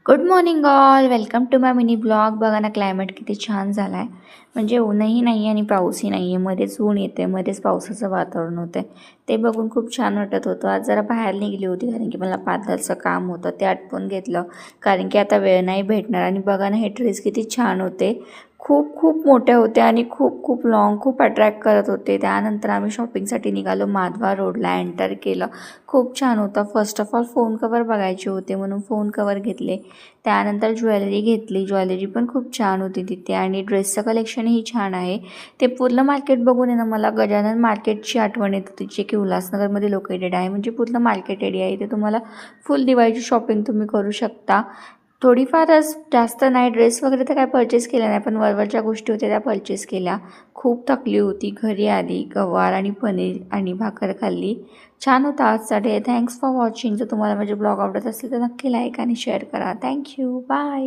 Good morning all, welcome to my mini blog. बघा ना, climate किती छान झाला आहे. म्हणजे ऊनही नाही आहे आणि पाऊसही नाही आहे, मध्येच ऊन येते, मध्येच पावसाचं वातावरण होतं आहे. ते बघून खूप छान वाटत होतं. आज जरा बाहेर निघली होती कारण की मला पार्लरचं काम होतं, ते आटपून घेतलं कारण की आता वेळ नाही भेटणार. आणि बघा ना, हे ड्रेस किती छान होते, खूप खूप मोठे होते आणि खूप खूप लॉंग, खूप अट्रॅक्ट करत होते. त्यानंतर आम्ही शॉपिंगसाठी निघालो, माधवा रोडला एंटर केलं. खूप छान होतं. First of all phone cover बघायचे होते म्हणून फोन कवर घेतले. त्यानंतर ज्वेलरी घेतली, ज्वेलरी पण खूप छान होती तिथे आणि ड्रेसचं कलेक्शनही छान आहे. ते पूर्ण मार्केट बघून आहे ना, मला गजानन मार्केटची आठवण येत होती, जे की उल्हासनगरमध्ये लोकेटेड आहे. म्हणजे पूर्ण मार्केट एरिया आहे, इथे तुम्हाला फुल दिवाळीची शॉपिंग तुम्ही करू शकता. थोडीफारच, जास्त नाही. ड्रेस वगैरे तर काय परचेस केल्या नाही, पण वरवरच्या गोष्टी होत्या त्या परचेस केल्या. खूप थकली होती, घरी आली, गवार आणि पनीर आणि भाकर खाल्ली. छान होता आजचा डे. Thanks for watching. जर तुम्हाला माझे ब्लॉग आवडत असेल तर नक्की लाईक आणि शेअर करा. Thank you, bye.